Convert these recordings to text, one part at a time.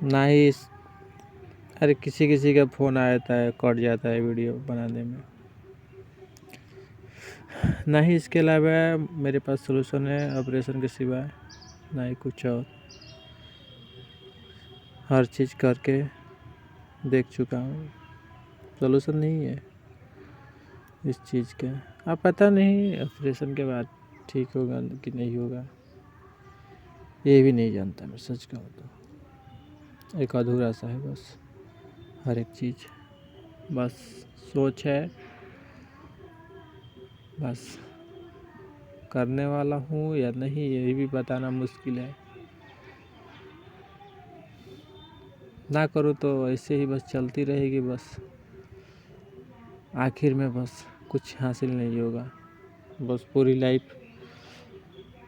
ना ही अरे किसी किसी का फ़ोन आ जाता है, कट जाता है वीडियो बनाने में। ना ही इसके अलावा मेरे पास सॉल्यूशन है ऑपरेशन के सिवा, ना ही कुछ और। हर चीज़ करके देख चुका हूँ, सॉल्यूशन नहीं है इस चीज़ का। अब पता नहीं ऑपरेशन के बाद ठीक होगा कि नहीं होगा, ये भी नहीं जानता मैं, सच कहूँ तो। एक अधूरा सा है बस हर एक चीज़, बस सोच है, बस करने वाला हूँ या नहीं ये भी बताना मुश्किल है। ना करूँ तो ऐसे ही बस चलती रहेगी, बस आखिर में बस कुछ हासिल नहीं होगा, बस पूरी लाइफ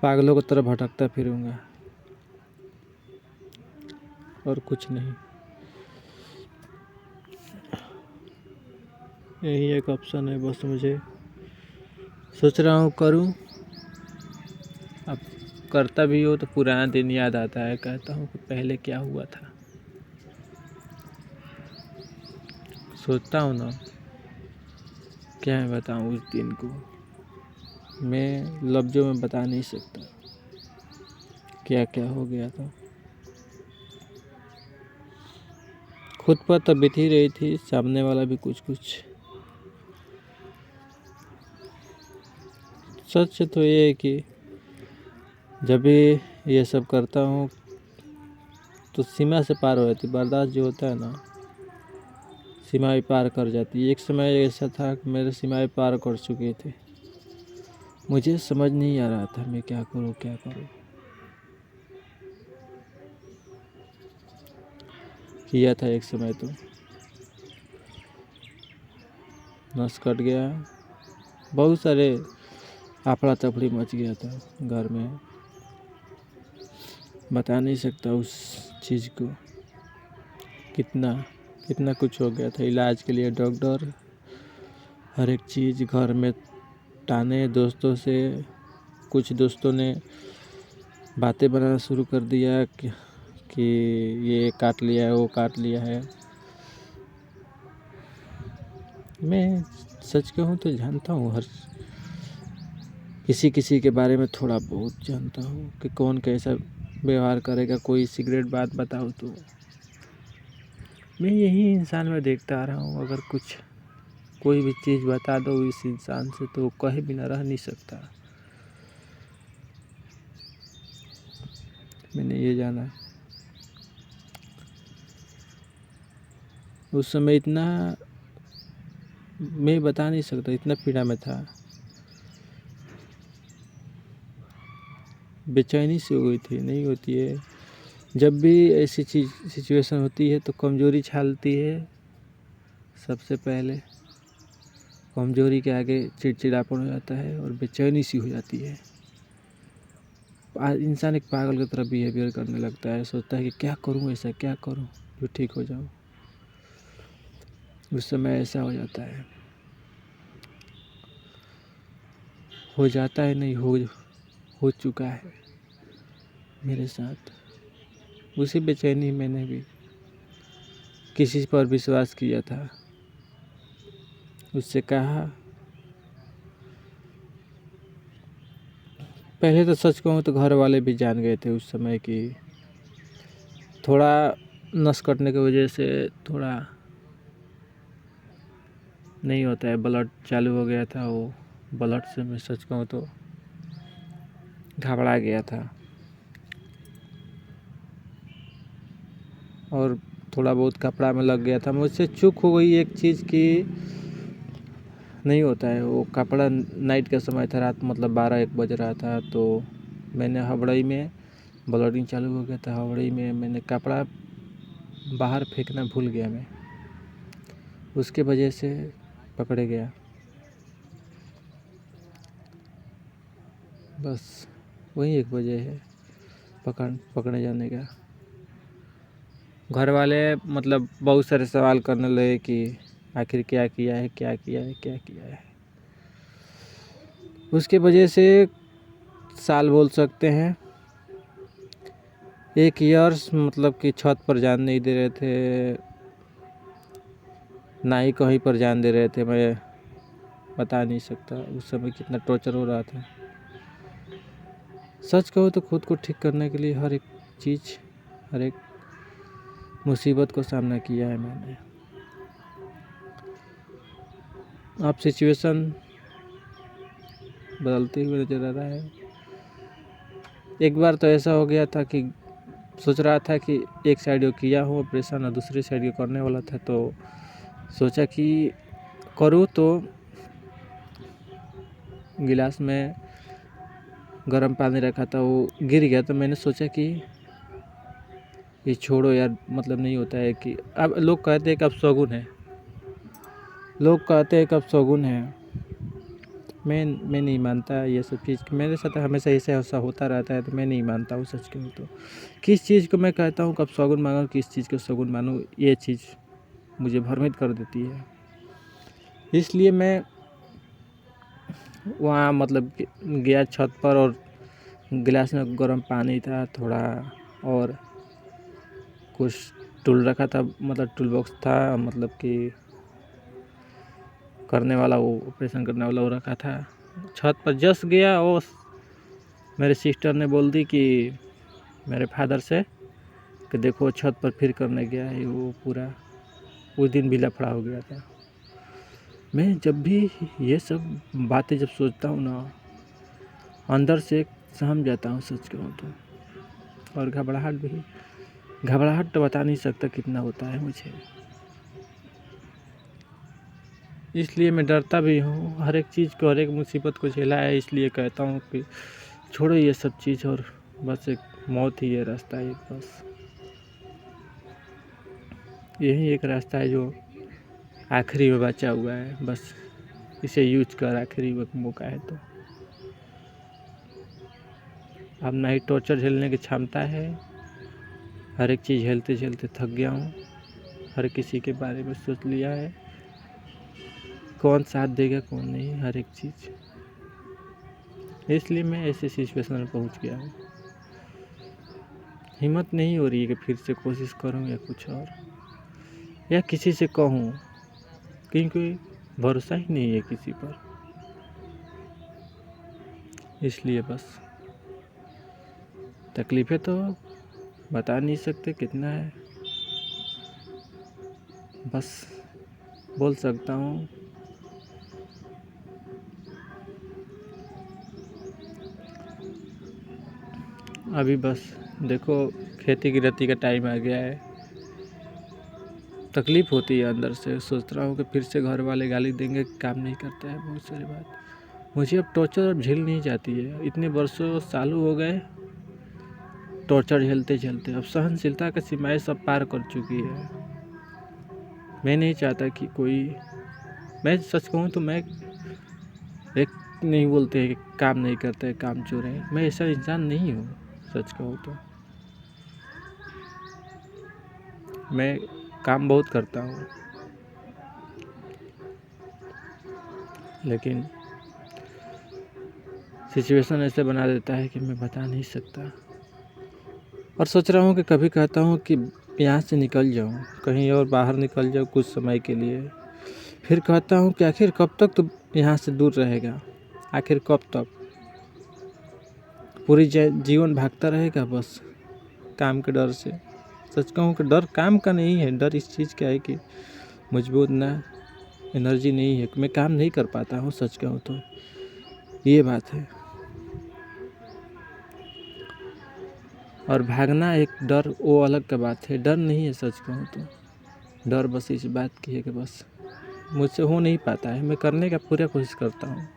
पागलों की तरह भटकता फिरूँगा और कुछ नहीं। यही एक ऑप्शन है बस मुझे, सोच रहा हूँ करूँ। अब करता भी हो तो पुराना दिन याद आता है, कहता हूँ कि पहले क्या हुआ था। सोचता हूँ ना, क्या मैं बताऊँ उस दिन को, मैं लफ्ज़ों में बता नहीं सकता क्या क्या हो गया था। खुद पर तो बीत ही रही थी, सामने वाला भी कुछ कुछ। सच तो ये है कि जब भी ये सब करता हूँ तो सीमा से पार हो जाती, बर्दाश्त जो होता है ना, सीमा भी पार कर जाती है। एक समय ऐसा था कि मेरे सीमाएं पार कर चुके थे, मुझे समझ नहीं आ रहा था मैं क्या करूँ क्या करूँ। किया था एक समय तो नस कट गया, बहुत सारे अफड़ा तफड़ी मच गया था घर में, बता नहीं सकता उस चीज़ को। कितना कितना कुछ हो गया था, इलाज के लिए डॉक्टर, हर एक चीज़ घर में ताने दोस्तों से। कुछ दोस्तों ने बातें बनाना शुरू कर दिया कि ये काट लिया है वो काट लिया है। मैं सच कहूँ तो जानता हूँ, हर किसी किसी के बारे में थोड़ा बहुत जानता हूँ कि कौन कैसा व्यवहार करेगा। कोई सिगरेट बात बताओ तो मैं यही इंसान में देखता आ रहा हूँ, अगर कुछ कोई भी चीज़ बता दो इस इंसान से तो कहीं बिना रह नहीं सकता। मैंने ये जाना, उस समय इतना मैं बता नहीं सकता, इतना पीड़ा में था, बेचैनी सी हो गई थी। नहीं होती है जब भी ऐसी चीज़ सिचुएशन होती है तो कमज़ोरी छालती है सबसे पहले। कमज़ोरी के आगे चिड़चिड़ापन हो जाता है और बेचैनी सी हो जाती है। इंसान एक पागल की तरह बिहेवियर करने लगता है, सोचता है कि क्या करूं, ऐसा क्या करूं जो ठीक हो जाऊं। उस समय ऐसा हो जाता है, हो जाता है नहीं, हो चुका है मेरे साथ। उसी बेचैनी मैंने भी किसी पर विश्वास किया था, उससे कहा। पहले तो सच कहूँ तो घर वाले भी जान गए थे उस समय कि थोड़ा नस कटने की वजह से थोड़ा नहीं होता है, ब्लड चालू हो गया था। वो ब्लड से मैं सच कहूँ तो घबरा गया था और थोड़ा बहुत कपड़ा में लग गया था। मुझसे चूक हो गई एक चीज़ की, नहीं होता है वो कपड़ा। नाइट का समय था, रात मतलब 12-1 बज रहा था, तो मैंने हबड़ई में ब्लडिंग चालू हो गया था। हबड़ई में मैंने कपड़ा बाहर फेंकना भूल गया मैं, उसके वजह से पकड़े गया। बस वही एक वजह है पकड़े जाने का। घर वाले मतलब बहुत सारे सवाल करने लगे कि आखिर क्या किया है क्या किया है क्या किया है। उसके वजह से साल बोल सकते हैं 1 ईयर्स मतलब कि छत पर जान नहीं दे रहे थे, ना ही कहीं पर जान दे रहे थे। मैं बता नहीं सकता उस समय कितना टॉर्चर हो रहा था। सच कहूँ तो खुद को ठीक करने के लिए हर एक चीज़, हर एक मुसीबत को सामना किया है मैंने। अब सिचुएशन बदलते हुए नज़र आ रहा है। एक बार तो ऐसा हो गया था कि सोच रहा था कि एक साइड को किया हो ऑपरेशन और दूसरी साइड को करने वाला था, तो सोचा कि करूँ तो गिलास में गर्म पानी रखा था, वो गिर गया। तो मैंने सोचा कि ये छोड़ो यार, मतलब नहीं होता है कि अब लोग कहते हैं कि अब शगुन है, लोग कहते हैं कि अब शगुन है। मैं नहीं मानता ये सब चीज़। मेरे साथ हमेशा ऐसा होता रहता है, तो मैं नहीं मानता हूँ सच कहूँ तो। किस चीज़ को मैं कहता हूँ कब शगुन मानूँ, किस चीज़ को शगुन मानूँ, ये चीज़ मुझे भ्रमित कर देती है। इसलिए मैं वहाँ मतलब गया छत पर, और गिलास में गर्म पानी था थोड़ा, और कुछ टूल रखा था, मतलब टूल बॉक्स था, मतलब कि करने वाला, वो ऑपरेशन करने वाला वो रखा था। छत पर जस्ट गया और मेरे सिस्टर ने बोल दी कि मेरे फादर से कि देखो छत पर फिर करने गया है। वो पूरा उस दिन भी लफड़ा हो गया था। मैं जब भी ये सब बातें जब सोचता हूँ ना, अंदर से सहम जाता हूँ सच कहूँ तो। और घबराहट तो बता नहीं सकता कितना होता है मुझे। इसलिए मैं डरता भी हूँ हर एक चीज़ को, हर एक मुसीबत को झेला है। इसलिए कहता हूँ कि छोड़ो ये सब चीज़, और बस एक मौत ही ये रास्ता है। बस यही एक रास्ता है जो आखिरी में बचा हुआ है। बस इसे यूज कर, आखिरी वक्त मौका है तो। अब ना ही टॉर्चर झेलने की क्षमता है। हर एक चीज़ झेलते झेलते थक गया हूँ। हर किसी के बारे में सोच लिया है, कौन साथ देगा कौन नहीं, हर एक चीज़। इसलिए मैं ऐसे सिचुएशन में पहुँच गया हूँ। हिम्मत नहीं हो रही है कि फिर से कोशिश करूँ या कुछ और, या किसी से कहूँ, क्योंकि भरोसा ही नहीं है किसी पर। इसलिए बस तकलीफ़ें तो बता नहीं सकते कितना है। बस बोल सकता हूँ अभी बस देखो, खेती गृहस्थी का टाइम आ गया है। तकलीफ़ होती है अंदर से, सोच रहा हूँ कि फिर से घर वाले गाली देंगे, काम नहीं करता है, बहुत सारी बात। मुझे अब टॉर्चर अब झेल नहीं जाती है। इतने वर्षों सालों हो गए टॉर्चर झेलते झेलते, अब सहनशीलता की सीमाएँ सब पार कर चुकी है। मैं नहीं चाहता कि कोई, मैं सच कहूँ तो मैं एक, नहीं बोलते हैं कि काम नहीं करते हैं, काम चोर है, मैं ऐसा इंसान नहीं हूँ सच कहूँ तो। मैं काम बहुत करता हूँ, लेकिन सिचुएशन ऐसे बना देता है कि मैं बता नहीं सकता। और सोच रहा हूँ कि कभी कहता हूँ कि यहाँ से निकल जाऊँ, कहीं और बाहर निकल जाऊँ कुछ समय के लिए। फिर कहता हूँ कि आखिर कब तक तो यहाँ से दूर रहेगा, आखिर कब तक पूरी जीवन भागता रहेगा बस काम के डर से। सच कहूँ कि डर काम का नहीं है, डर इस चीज़ का है कि मुझे उतना एनर्जी नहीं है कि मैं काम नहीं कर पाता हूँ सच कहूँ तो, ये बात है। और भागना एक डर, वो अलग का बात है, डर नहीं है सच कहूँ तो। डर बस इस बात की है कि बस मुझसे हो नहीं पाता है, मैं करने का पूरा कोशिश करता हूँ।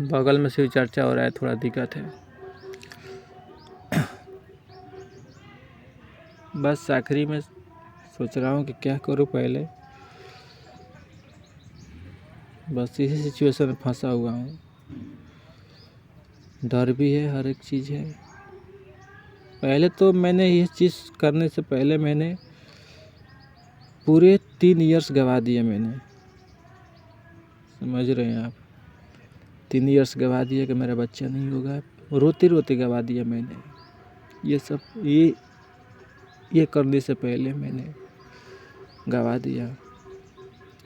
बगल में शिव चर्चा हो रहा है, थोड़ा दिक्कत है। बस आखिरी में सोच रहा हूँ कि क्या करूँ पहले। बस इसी सिचुएशन में फंसा हुआ हूँ। डर भी है, हर एक चीज़ है। पहले तो मैंने ये चीज़ करने से पहले मैंने पूरे 3 इयर्स गवा दिए मैंने, समझ रहे हैं आप। 3 इयर्स गवा दिया कि मेरा बच्चा नहीं होगा, रोते रोते गवा दिया मैंने। ये सब ये करने से पहले मैंने गवा दिया।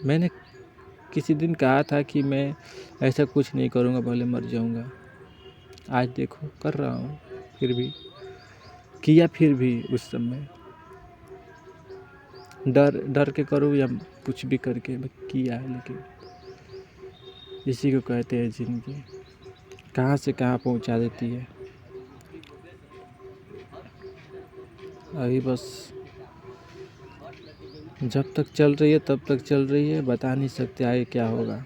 मैंने किसी दिन कहा था कि मैं ऐसा कुछ नहीं करूँगा, भले मर जाऊँगा। आज देखो कर रहा हूँ, फिर भी किया, फिर भी उस समय डर के करूँ या कुछ भी करके किया है। लेकिन इसी को कहते हैं ज़िंदगी, कहाँ से कहाँ पहुँचा देती है। अभी बस जब तक चल रही है तब तक चल रही है, बता नहीं सकते आगे क्या होगा।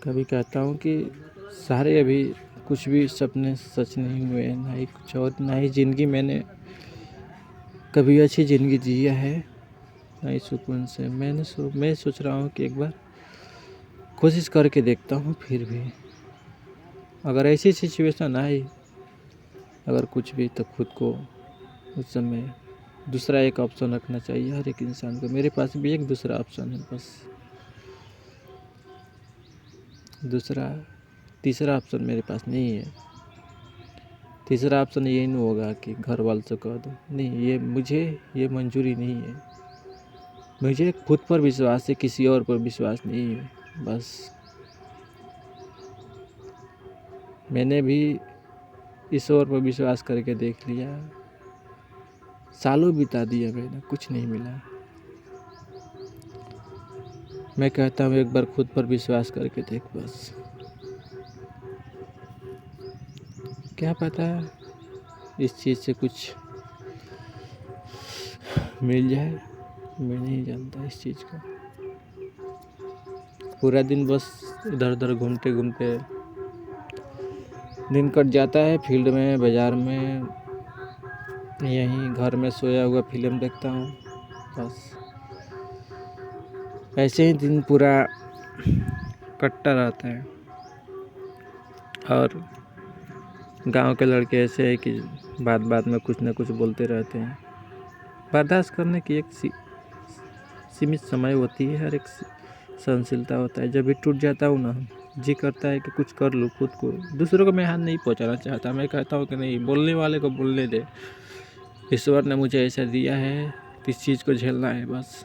कभी कहता हूँ कि सारे अभी कुछ भी सपने सच नहीं हुए, ना ही कुछ और, ना ही ज़िंदगी मैंने कभी अच्छी ज़िंदगी जिया है, ना ही सुकून से। मैं सोच रहा हूँ कि एक बार कोशिश करके देखता हूँ। फिर भी अगर ऐसी सिचुएशन आई, अगर कुछ भी, तो खुद को उस समय दूसरा एक ऑप्शन रखना चाहिए हर एक इंसान को। मेरे पास भी एक दूसरा ऑप्शन है, बस तीसरा ऑप्शन मेरे पास नहीं है। तीसरा ऑप्शन ये नहीं होगा कि घर वालों से कह दो, नहीं, ये मंजूरी नहीं है। मुझे खुद पर विश्वास है, किसी और पर विश्वास नहीं है। बस मैंने भी ईश्वर पर विश्वास करके देख लिया, सालों बिता दिया मैंने, कुछ नहीं मिला। मैं कहता हूँ एक बार खुद पर विश्वास करके देख, बस क्या पता इस चीज़ से कुछ मिल जाए। मैं नहीं जानता इस चीज़ को। पूरा दिन बस इधर उधर घूमते घूमते दिन कट जाता है, फील्ड में, बाज़ार में, यहीं घर में सोया हुआ फिल्म देखता हूँ। बस ऐसे ही दिन पूरा कटता रहता है। और गांव के लड़के ऐसे हैं कि बात बात में कुछ न कुछ बोलते रहते हैं। बर्दाश्त करने की एक सीमित समय होती है, हर एक सहनशीलता होता है। जब भी टूट जाता हूँ ना, जी करता है कि कुछ कर लूँ खुद को। दूसरों को मैं हाथ नहीं पहुँचाना चाहता। मैं कहता हूँ कि नहीं, बोलने वाले को बोलने दे। ईश्वर ने मुझे ऐसा दिया है, इस चीज़ को झेलना है। बस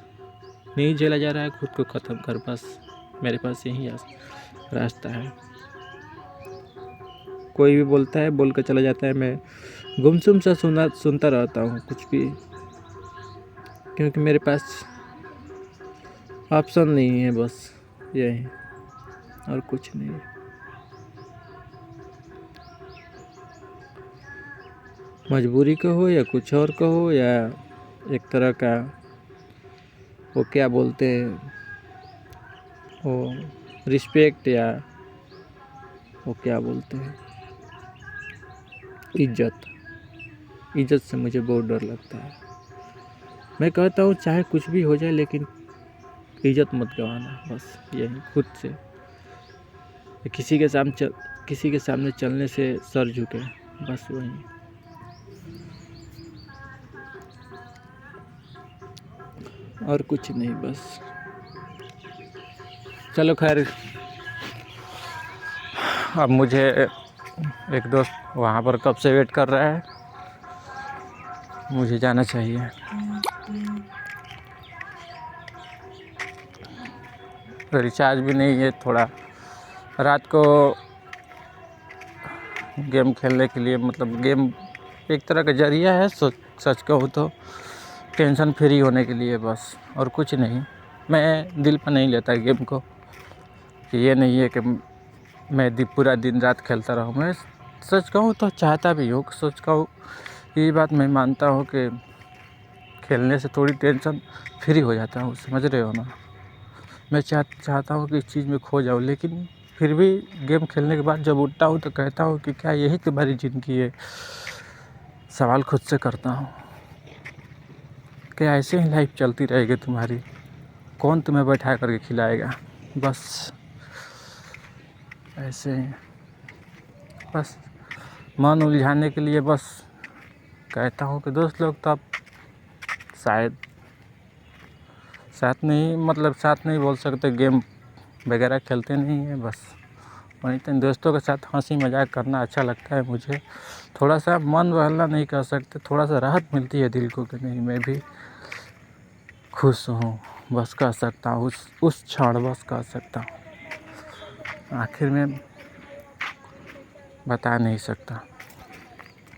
नहीं झेला जा रहा है, खुद को ख़त्म कर। बस मेरे पास यही रास्ता है। कोई भी बोलता है, बोल कर चला जाता है, मैं गुमसुम सा सुनता रहता हूँ कुछ भी, क्योंकि मेरे पास ऑप्शन नहीं है। बस यही, और कुछ नहीं। मजबूरी का हो या कुछ और का हो, या एक तरह का वो क्या बोलते हैं, वो रिस्पेक्ट, या वो क्या बोलते हैं, इज्जत से मुझे बहुत डर लगता है। मैं कहता हूँ चाहे कुछ भी हो जाए, लेकिन इज्जत मत गंवाना। बस यही, खुद से। किसी के सामने चलने से सर झुके, बस वही। और कुछ नहीं। बस चलो खैर, अब मुझे एक दोस्त वहाँ पर कब से वेट कर रहा है, मुझे जाना चाहिए। रिचार्ज भी नहीं है। थोड़ा रात को गेम खेलने के लिए, मतलब गेम एक तरह का जरिया है, सच कहूँ तो टेंशन फ्री होने के लिए, बस, और कुछ नहीं। मैं दिल पर नहीं लेता गेम को, कि ये नहीं है कि मैं पूरा दिन रात खेलता रहूँ। मैं सच कहूँ तो चाहता भी हूँ, सच कहूँ ये बात मैं मानता हूँ कि खेलने से थोड़ी टेंशन फ्री हो जाता हूँ, समझ रहे हो ना। मैं चाहता हूँ कि इस चीज़ में खो जाऊँ, लेकिन फिर भी गेम खेलने के बाद जब उठता हूँ तो कहता हूँ कि क्या यही तुम्हारी ज़िंदगी है। सवाल खुद से करता हूँ, क्या ऐसे ही लाइफ चलती रहेगी तुम्हारी? कौन तुम्हें बैठा करके खिलाएगा? बस ऐसे ही, बस मन उलझाने के लिए बस कहता हूँ कि दोस्त लोग तो अब शायद साथ नहीं बोल सकते गेम वगैरह खेलते नहीं हैं बस। वहीं तो दोस्तों के साथ हंसी मजाक करना अच्छा लगता है मुझे। थोड़ा सा मन बहला नहीं कर सकते, थोड़ा सा राहत मिलती है दिल को कि नहीं मैं भी खुश हूँ, बस कह सकता हूँ उस क्षण बस कह सकता हूँ। आखिर में बता नहीं सकता।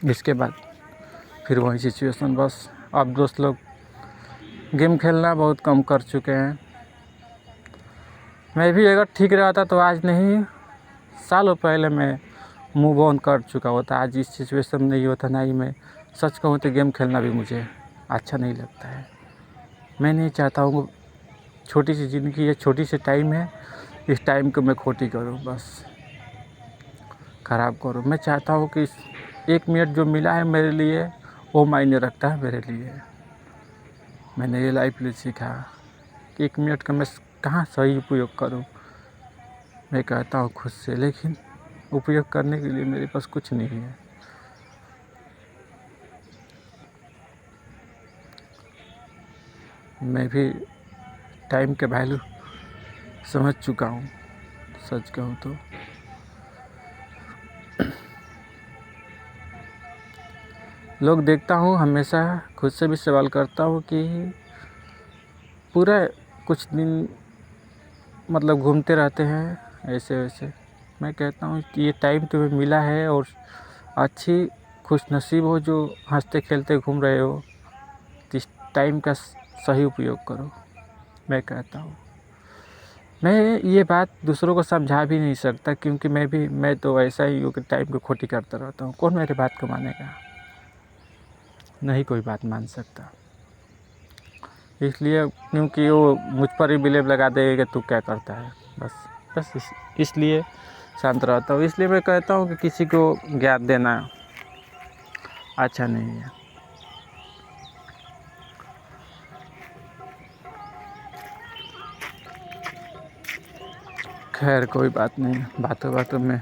इसके बाद फिर वही सिचुएशन बस। अब दोस्त लोग गेम खेलना बहुत कम कर चुके हैं। मैं भी अगर ठीक रहता तो आज नहीं, सालों पहले मैं मूव ऑन कर चुका होता। आज इस सिचुएशन में नहीं होता। ना ही मैं सच कहूँ तो गेम खेलना भी मुझे अच्छा नहीं लगता है। मैं नहीं चाहता हूँ, छोटी सी ज़िंदगी है, छोटी सी टाइम है, इस टाइम को मैं खोटी करूँ, बस ख़राब करूँ। मैं चाहता हूँ कि 1 मिनट जो मिला है मेरे लिए वो मायने रखता है मेरे लिए। मैंने ये लाइफ में सीखा कि 1 मिनट का मैं कहाँ सही उपयोग करूँ। मैं कहता हूँ खुद से, लेकिन उपयोग करने के लिए मेरे पास कुछ नहीं है। मैं भी टाइम के वैल्यू समझ चुका हूँ, सच कहूँ तो। लोग देखता हूँ हमेशा खुद से भी सवाल करता हूँ कि पूरा कुछ दिन मतलब घूमते रहते हैं ऐसे वैसे। मैं कहता हूँ कि ये टाइम तुम्हें मिला है और अच्छी खुशनसीब हो जो हंसते खेलते घूम रहे हो, तो इस टाइम का सही उपयोग करो। मैं कहता हूँ, मैं ये बात दूसरों को समझा भी नहीं सकता, क्योंकि मैं तो ऐसा ही हूँ कि टाइम को खोटी करता रहता हूँ। कौन मेरी बात को मानेगा? नहीं कोई बात मान सकता। इसलिए क्योंकि वो मुझ पर ही बिलेव लगा देगा कि तू क्या करता है, बस इसलिए शांत रहता हूँ। इसलिए मैं कहता हूँ कि किसी को ज्ञान देना अच्छा नहीं है। खैर कोई बात नहीं, बातों बातों में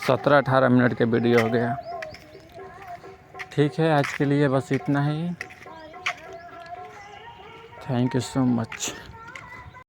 17-18 मिनट के वीडियो हो गया। ठीक है, आज के लिए बस इतना ही। Thank you so much.